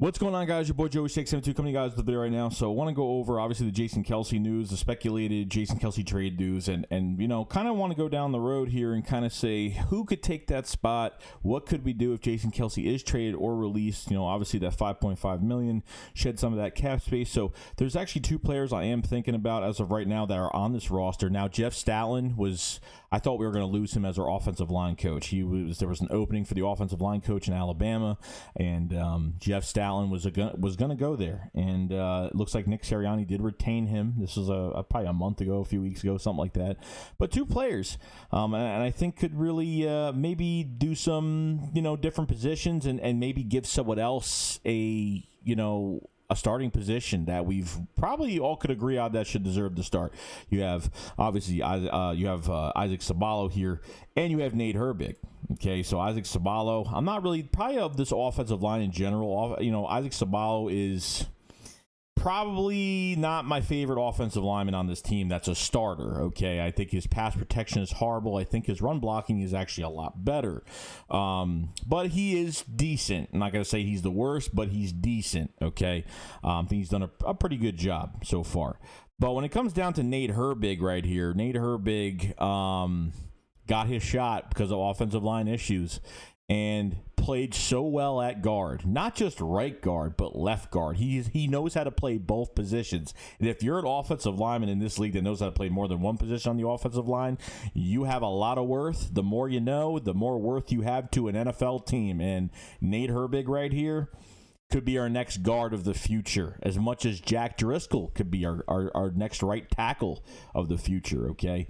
What's going on, guys? Your boy Joey 672 coming to you guys with the video right now. So I want to go over, obviously, the Jason Kelce news, the speculated Jason Kelce trade news, and you know, kind of want to go down the road here and kind of say who could take that spot. What could we do if Jason Kelce is traded or released? You know, obviously that $5.5 million shed some of that cap space. So there's actually two players I am thinking about as of right now that are on this roster. Now, Jeff Stoutland was, I thought we were going to lose him as our offensive line coach. There was an opening for the offensive line coach in Alabama, and Jeff Stoutland was going to go there, and it looks like Nick Sirianni did retain him. This was probably a month ago, a few weeks ago, something like that. But two players, and I think could really maybe do some different positions and maybe give someone else a starting position that we've probably all could agree on that should deserve to start. You have obviously Isaac Semalo here, and you have Nate Herbig. Okay, so Isaac Semalo, I'm not really probably of this offensive line in general. Isaac Semalo is probably not my favorite offensive lineman on this team that's a starter, okay? I think his pass protection is horrible. I think his run blocking is actually a lot better. But he is decent. I'm not going to say he's the worst, but he's decent, okay? I think he's done a pretty good job so far. But when it comes down to Nate Herbig right here, Nate Herbig got his shot because of offensive line issues and played so well at guard, not just right guard, but left guard. He knows how to play both positions. And if you're an offensive lineman in this league that knows how to play more than one position on the offensive line, you have a lot of worth. The more you know, the more worth you have to an NFL team. And Nate Herbig right here could be our next guard of the future, as much as Jack Driscoll could be our next right tackle of the future, okay?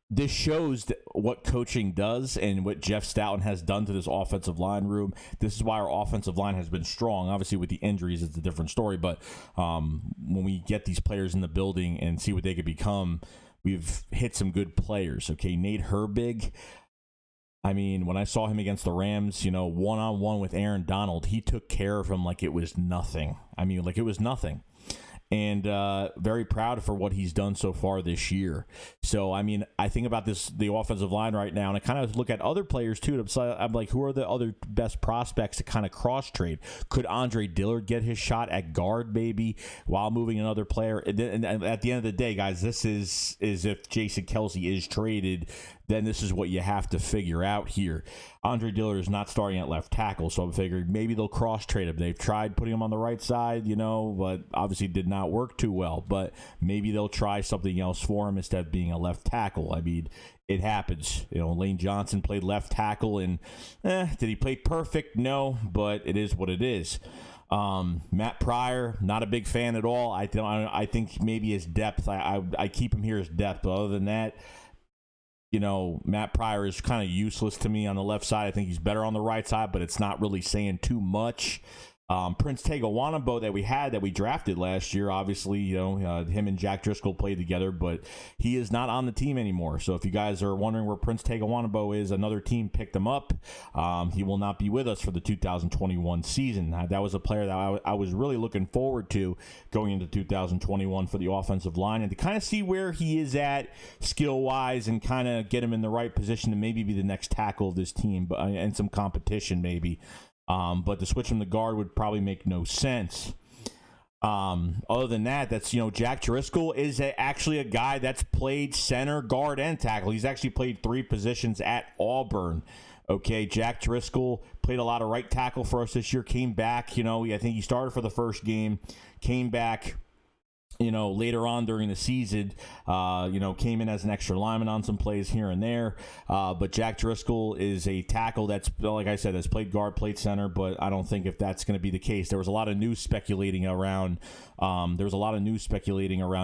This shows what coaching does and what Jeff Stoutland has done to this offensive line room. This is why our offensive line has been strong. Obviously, with the injuries, it's a different story. But when we get these players in the building and see what they could become, we've hit some good players. Okay, Nate Herbig. I mean, when I saw him against the Rams, one-on-one with Aaron Donald, he took care of him like it was nothing. I mean, like it was nothing. And very proud for what he's done so far this year. So, I mean, I think about the offensive line right now, and I kind of look at other players, too. I'm like, who are the other best prospects to kind of cross-trade? Could Andre Dillard get his shot at guard, maybe, while moving another player? And at the end of the day, guys, this is if Jason Kelce is traded, then this is what you have to figure out here. Andre Dillard is not starting at left tackle, so I figured maybe they'll cross-trade him. They've tried putting him on the right side, but obviously did not work too well. But maybe they'll try something else for him instead of being a left tackle. I mean, it happens. Lane Johnson played left tackle, and did he play perfect? No, but it is what it is. Matt Pryor, not a big fan at all. I think maybe his depth, I keep him here as depth, but other than that, Matt Pryor is kind of useless to me on the left side. I think he's better on the right side, but it's not really saying too much. Prince Tega Wanabo that we drafted last year, obviously, him and Jack Driscoll played together, but he is not on the team anymore. So if you guys are wondering where Prince Tega Wanabo is, another team picked him up. He will not be with us for the 2021 season. That was a player that I was really looking forward to going into 2021 for the offensive line and to kind of see where he is at skill-wise and kind of get him in the right position to maybe be the next tackle of this team and some competition maybe. But to switch him to guard would probably make no sense. Other than that, that's, Jack Driscoll is actually a guy that's played center, guard, and tackle. He's actually played three positions at Auburn. Okay, Jack Driscoll played a lot of right tackle for us this year, came back, I think he started for the first game, came back, later on during the season, came in as an extra lineman on some plays here and there. But Jack Driscoll is a tackle that's, like I said, has played guard, played center, but I don't think if that's going to be the case. There was a lot of news speculating around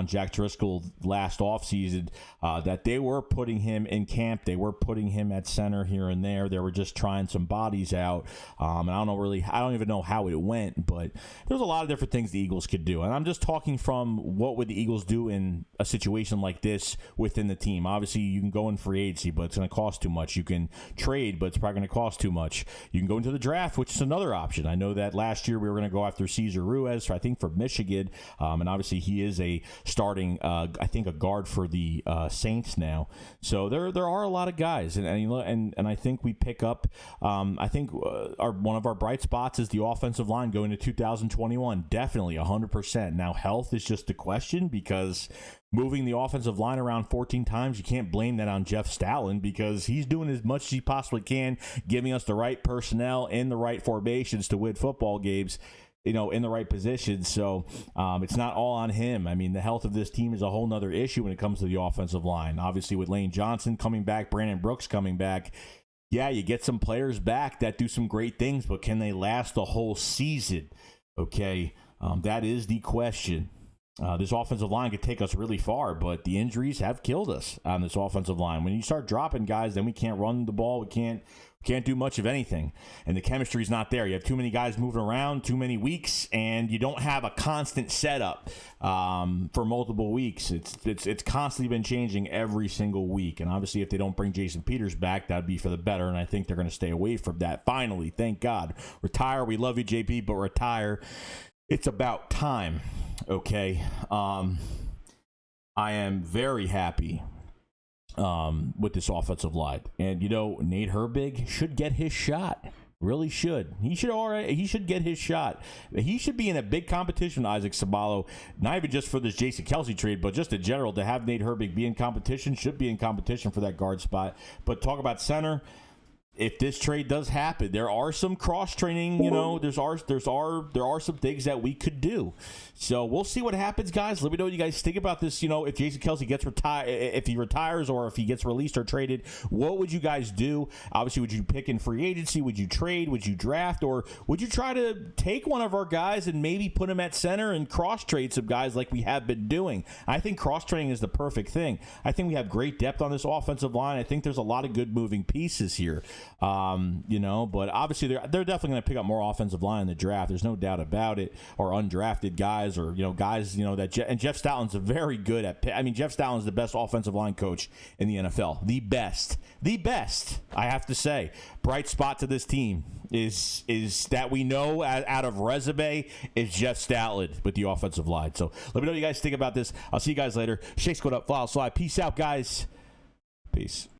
Jack Driscoll last offseason that they were putting him in camp. They were putting him at center here and there. They were just trying some bodies out. And I don't even know how it went, but there's a lot of different things the Eagles could do. And I'm just talking from what would the Eagles do in a situation like this within the team? Obviously, you can go in free agency, but it's going to cost too much. You can trade, but it's probably going to cost too much. You can go into the draft, which is another option. I know that last year we were going to go after Cesar Ruiz, I think, for Michigan, and obviously he is a starting, I think, a guard for the Saints now. So there are a lot of guys, and I think we pick up. I think one of our bright spots is the offensive line going to 2021. Definitely 100%. Now health is just a question, because moving the offensive line around 14 times, you can't blame that on Jeff Stoutland, because he's doing as much as he possibly can, giving us the right personnel in the right formations to win football games, in the right positions. So it's not all on him. I mean, the health of this team is a whole nother issue when it comes to the offensive line. Obviously, with Lane Johnson coming back, Brandon Brooks coming back, yeah, you get some players back that do some great things, but can they last the whole season? Okay, that is the question. This offensive line could take us really far, but the injuries have killed us on this offensive line. When you start dropping guys, then we can't run the ball. We can't do much of anything, and the chemistry's not there. You have too many guys moving around, too many weeks, and you don't have a constant setup for multiple weeks. It's constantly been changing every single week, and obviously if they don't bring Jason Peters back, that'd be for the better, and I think they're going to stay away from that. Finally, thank God. Retire. We love you, JP, but retire. It's about time. Okay. I am very happy with this offensive line. And, Nate Herbig should get his shot. Really should. He should get his shot. He should be in a big competition with Isaac Semalo, not even just for this Jason Kelce trade, but just in general, to have Nate Herbig be in competition, should be in competition for that guard spot. But talk about center. If this trade does happen, there are some cross training, there are some things that we could do. So we'll see what happens, guys. Let me know what you guys think about this. If Jason Kelce gets if he retires or if he gets released or traded, what would you guys do? Obviously, would you pick in free agency? Would you trade? Would you draft? Or would you try to take one of our guys and maybe put him at center and cross trade some guys like we have been doing? I think cross training is the perfect thing. I think we have great depth on this offensive line. I think there's a lot of good moving pieces here. But obviously they're definitely going to pick up more offensive line in the draft. There's no doubt about it. Or undrafted guys, or guys that. And Jeff Stoutland's very good at. I mean, Jeff Stoutland's the best offensive line coach in the NFL. The best. I have to say, bright spot to this team is that we know out of resume is Jeff Stoutland with the offensive line. So let me know what you guys think about this. I'll see you guys later. Shakes going up, file slide. Peace out, guys. Peace.